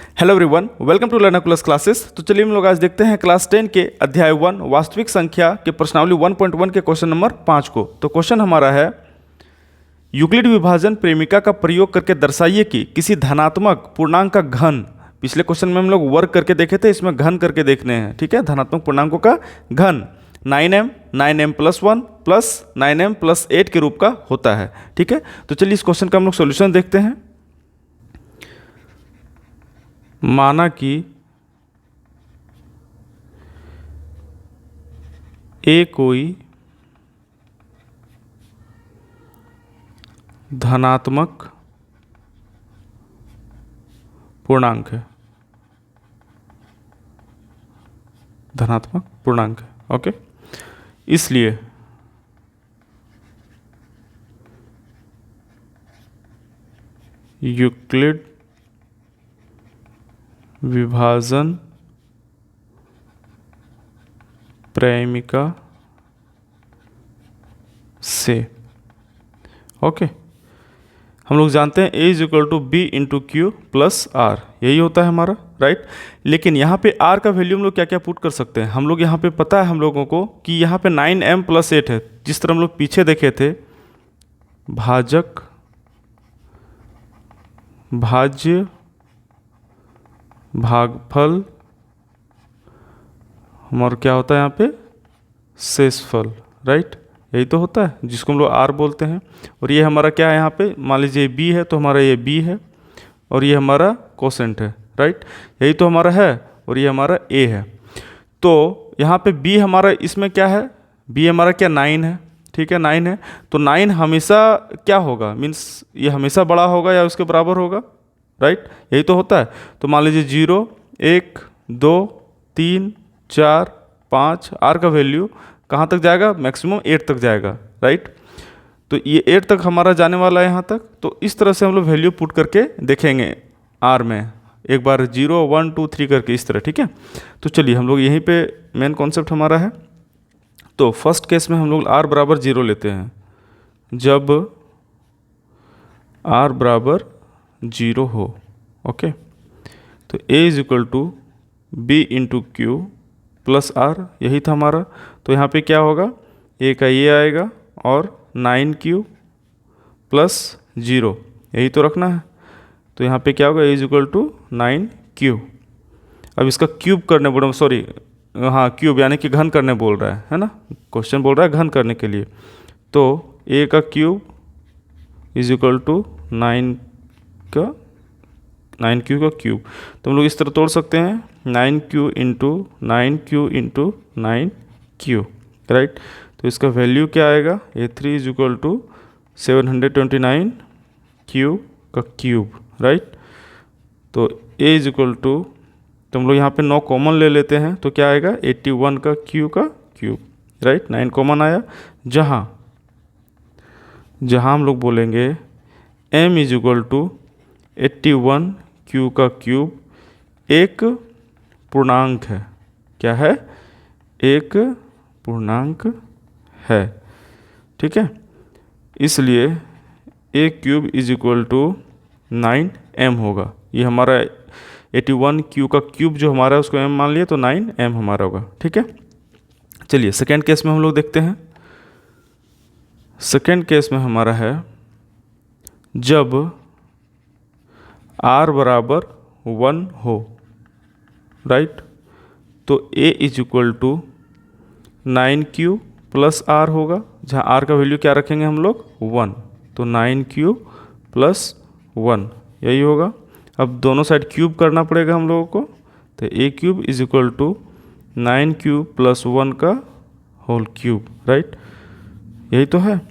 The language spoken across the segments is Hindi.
Hello everyone, welcome to Learnculus classes. तो चलिए हम लोग आज देखते हैं क्लास 10 के अध्याय 1 वास्तविक संख्या के प्रश्नावली 1.1 के क्वेश्चन नंबर 5 को। तो क्वेश्चन हमारा है, यूक्लिड विभाजन प्रेमिका का प्रयोग करके दर्शाइए कि किसी धनात्मक पूर्णांक का घन। पिछले क्वेश्चन में हम लोग वर्ग करके देखे थे, इसमें घन करके देखने हैं। ठीक है, धनात्मक पूर्णांकों का घन 9m 9m + 1 प्लस 9m + 8 के रूप का होता है। ठीक है, तो चलिए इस क्वेश्चन का हम लोग सोल्यूशन देखते हैं। माना कि ए कोई धनात्मक पूर्णांक है, धनात्मक पूर्णांक है। ओके, इसलिए यूक्लिड विभाजन प्रेमिका से, ओके, हम लोग जानते हैं A = B × Q + R, यही होता है हमारा, राइट। लेकिन यहाँ पे R का वैल्यू हम लोग क्या क्या पुट कर सकते हैं। हम लोग यहाँ पे पता है हम लोगों को कि यहाँ पे 9m + 8 है, जिस तरह हम लोग पीछे देखे थे, भाजक भाज्य भागफल हमारा क्या होता है यहाँ पे, शेषफल, राइट। यही तो होता है जिसको हम लोग R बोलते हैं। और ये हमारा क्या है, यहाँ पे मान लीजिए B है तो हमारा ये B है, और ये हमारा कोसेंट है, राइट। यही तो हमारा है, और ये हमारा A है। तो यहाँ पे B हमारा इसमें क्या है, B हमारा क्या 9 है, ठीक है, 9 है। तो 9 हमेशा क्या होगा, मीन्स ये हमेशा बड़ा होगा या उसके बराबर होगा, राइट। यही तो होता है। तो मान लीजिए 0 1 2 3 4 5, R का वैल्यू कहाँ तक जाएगा, मैक्सिमम 8 तक जाएगा, राइट। तो ये 8 तक हमारा जाने वाला है यहाँ तक। तो इस तरह से हम लोग वैल्यू पुट करके देखेंगे R में, एक बार 0 1 2 3 करके इस तरह, ठीक है। तो चलिए हम लोग यहीं पे मेन कॉन्सेप्ट हमारा है। तो फर्स्ट केस में हम लोग R = 0 लेते हैं। जब R = 0 हो, ओके, तो A = B × Q + R, यही था हमारा। तो यहाँ पे क्या होगा, A का ये आएगा और 9Q + 0, यही तो रखना है। तो यहाँ पे क्या होगा, A = 9Q। अब इसका क्यूब करने बोल, सॉरी हाँ, क्यूब यानी कि घन करने बोल रहा है ना, क्वेश्चन बोल रहा है घन करने के लिए। तो A का क्यूब = 9Q का क्यूब। तो हम लोग इस तरह तोड़ सकते हैं, 9Q × 9Q × 9Q, राइट। तो इसका वैल्यू क्या आएगा, A3 = 729Q का क्यूब, राइट। तो A = तो हम लोग यहाँ पे 9 कॉमन ले लेते हैं, तो क्या आएगा 81 का Q का क्यूब, राइट। 9 कॉमन आया, जहाँ हम लोग बोलेंगे M = 81 Q का क्यूब एक पूर्णांक है। क्या है, एक पूर्णांक है, ठीक है। इसलिए A³ = 9m होगा। ये हमारा 81 Q का क्यूब जो हमारा है उसको m मान लिए, तो 9m हमारा होगा, ठीक है। चलिए सेकेंड केस में हम लोग देखते हैं। सेकेंड केस में हमारा है, जब R = 1 हो, राइट। तो A = 9Q + R होगा, जहाँ R का वैल्यू क्या रखेंगे हम लोग, 1। तो 9Q + 1, यही होगा। अब दोनों साइड क्यूब करना पड़ेगा हम लोगों को। तो A³ = 9Q + 1 का होल क्यूब, राइट। यही तो है।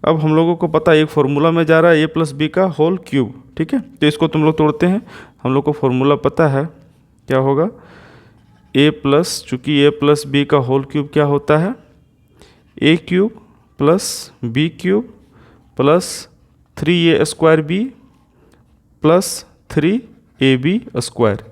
अब हम लोगों को पता है एक फॉर्मूला में जा रहा है A + B का होल क्यूब, ठीक है। तो इसको तुम लोग तोड़ते हैं, हम लोग को फॉर्मूला पता है क्या होगा, चूँकि A + B का होल क्यूब क्या होता है, A³ + B³ + 3A² + 3AB²,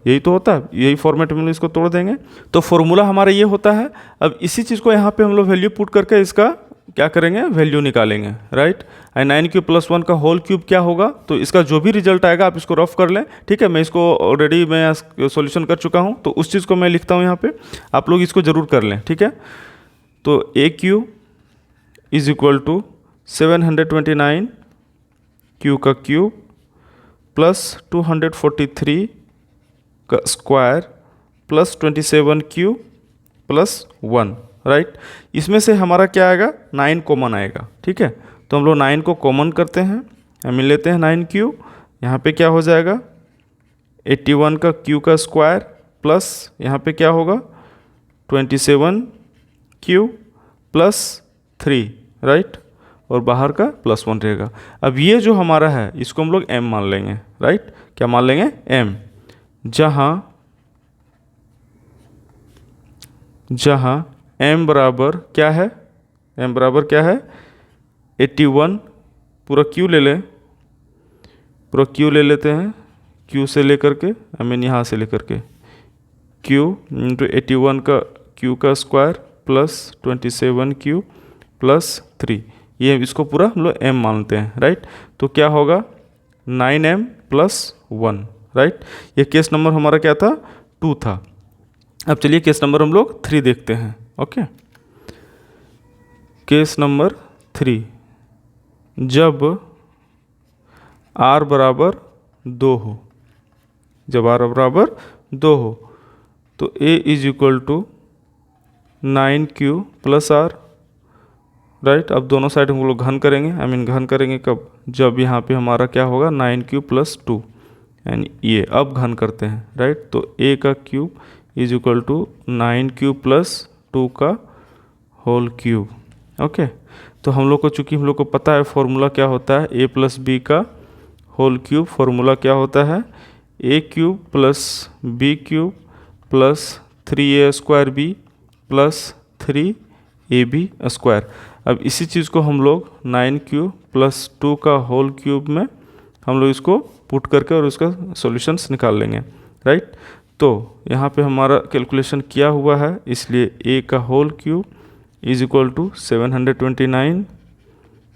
यही तो होता है। यही फॉर्मेट में इसको तोड़ देंगे, तो फॉर्मूला हमारा ये होता है। अब इसी चीज़ को यहाँ पे हम लोग वैल्यू पुट करके इसका क्या करेंगे, वैल्यू निकालेंगे, राइट। 9 क्यूब प्लस 1 का होल क्यूब क्या होगा, तो इसका जो भी रिजल्ट आएगा आप इसको रफ कर लें, ठीक है। मैं इसको ऑलरेडी मैं सॉल्यूशन कर चुका हूँ, तो उस चीज़ को मैं लिखता हूँ यहाँ पे, आप लोग इसको ज़रूर कर लें, ठीक है। तो a q is equal to 729 q का क्यूब प्लस 243 का square plus 27 q plus 1, right. इसमें से हमारा क्या आएगा, 9 कॉमन आएगा, ठीक है। तो हम लोग 9 को कॉमन करते हैं, हम लेते हैं 9 क्यू, यहाँ पे क्या हो जाएगा 81 का क्यू का स्क्वायर प्लस यहाँ पे क्या होगा 27 क्यू प्लस 3, राइट, और बाहर का प्लस 1 रहेगा। अब ये जो हमारा है इसको हम लोग m मान लेंगे, राइट। क्या मान लेंगे, m, जहाँ m बराबर क्या है, m बराबर क्या है 81, पूरा q ले लें, पूरा q ले लेते हैं, q से लेकर के आई मीन यहाँ से लेकर के q इंटू 81 का q का स्क्वायर प्लस 27 q प्लस 3, ये इसको पूरा हम लोग m मानते हैं, राइट। तो क्या होगा 9m प्लस 1, राइट। ये केस नंबर हमारा क्या था, 2 था। अब चलिए केस नंबर हम लोग 3 देखते हैं, ओके। केस नंबर 3, जब r बराबर 2 हो, जब r बराबर 2 हो, तो a is equal to 9q plus r, right. अब दोनों साइड हम लोग घन करेंगे, आई मीन घन करेंगे कब, जब यहाँ पे हमारा क्या होगा 9q प्लस 2, यानी ये अब घन करते हैं, राइट। तो a का cube is equal to 9q plus 2 का होल क्यूब, ओके। तो हम लोग को चूँकि हम लोग को पता है फॉर्मूला क्या होता है, a प्लस बी का होल क्यूब, फॉर्मूला क्या होता है a cube plus b cube plus 3a square b plus 3ab square. अब इसी चीज़ को हम लोग 9q प्लस 2 का होल क्यूब में हम लोग इसको पुट करके और उसका सॉल्यूशंस निकाल लेंगे, राइट। तो यहाँ पे हमारा कैलकुलेशन किया हुआ है, इसलिए a का whole cube is equal to 729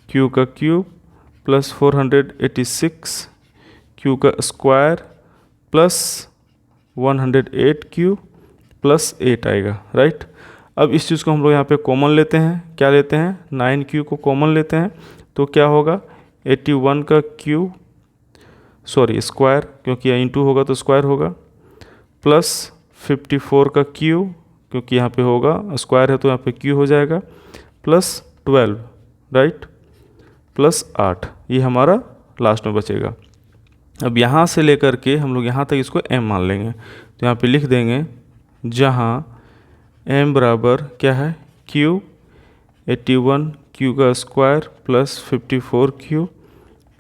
q का क्यूब प्लस 486 q का स्क्वायर प्लस 108q प्लस 8 आएगा, राइट। अब इस चीज़ को हम लोग यहाँ पे कॉमन लेते हैं, क्या लेते हैं 9q को कॉमन लेते हैं, तो क्या होगा 81 का क्यूब, सॉरी स्क्वायर, क्योंकि यहाँ इंटू होगा तो स्क्वायर होगा, प्लस 54 का क्यूब, क्योंकि यहाँ पे होगा स्क्वायर है तो यहाँ पे क्यू हो जाएगा, प्लस 12, राइट, प्लस 8, ये हमारा लास्ट में बचेगा। अब यहाँ से लेकर के हम लोग यहाँ तक इसको m मान लेंगे, तो यहाँ पे लिख देंगे जहाँ m बराबर क्या है q 81 q का square plus 54 q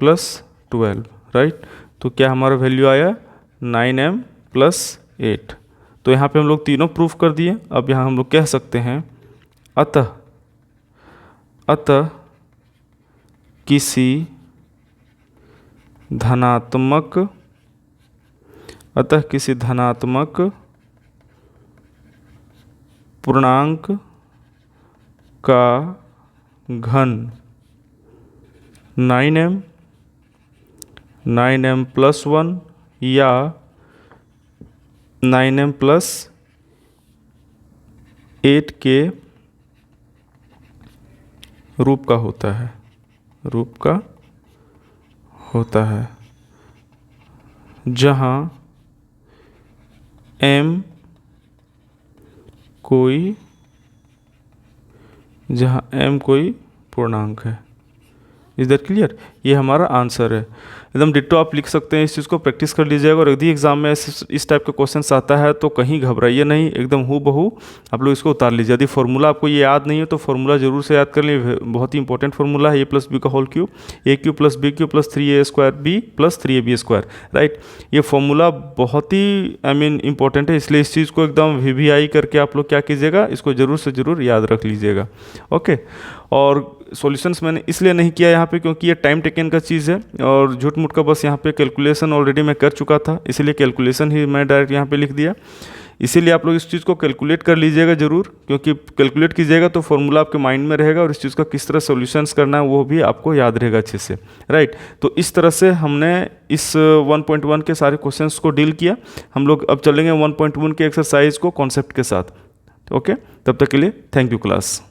plus 12, right. तो क्या हमारा वैल्यू आया 9m प्लस 8। तो यहाँ पे हम लोग तीनों प्रूफ कर दिए। अब यहाँ हम लोग कह सकते हैं अतः किसी धनात्मक पूर्णांक का घन 9m प्लस 1 या 9m प्लस 8 के रूप का होता है, जहाँ m कोई पूर्णांक है। Is that clear? ये हमारा आंसर है। एकदम डिट्टो आप लिख सकते हैं, इस चीज़ को प्रैक्टिस कर लीजिएगा। और यदि एग्जाम में इस टाइप का क्वेश्चन आता है तो कहीं घबराइए नहीं, एकदम हूबहू आप लोग इसको उतार लीजिए। यदि फार्मूला आपको ये याद नहीं है तो फार्मूला जरूर से याद कर लीजिए, बहुत ही इंपॉर्टेंट फार्मूला है। a प्लस बी का whole cube, a cube plus B cube plus 3a square b plus 3ab square, right. ये फार्मूला बहुत ही इंपॉर्टेंट है, इसलिए इस चीज़ को एकदम VVI करके आप लोग क्या कीजिएगा, इसको ज़रूर से ज़रूर याद रख लीजिएगा, ओके। और सॉल्यूशंस मैंने इसलिए नहीं किया यहाँ पे क्योंकि ये टाइम टेकन का चीज़ है, और झूठ मूठ का बस यहाँ पे कैलकुलेशन ऑलरेडी मैं कर चुका था, इसलिए कैलकुलेशन ही मैं डायरेक्ट यहाँ पे लिख दिया। इसीलिए आप लोग इस चीज़ को कैलकुलेट कर लीजिएगा ज़रूर, क्योंकि कैलकुलेट कीजिएगा तो फॉर्मूला आपके माइंड में रहेगा और इस चीज़ का किस तरह सॉल्यूशंस करना है वो भी आपको याद रहेगा अच्छे से, राइट। तो इस तरह से हमने इस 1.1 के सारे क्वेश्चंस को डील किया। हम लोग अब चलेंगे 1.1 के एक्सरसाइज को कॉन्सेप्ट के साथ। ओके, तब तक के लिए थैंक यू क्लास।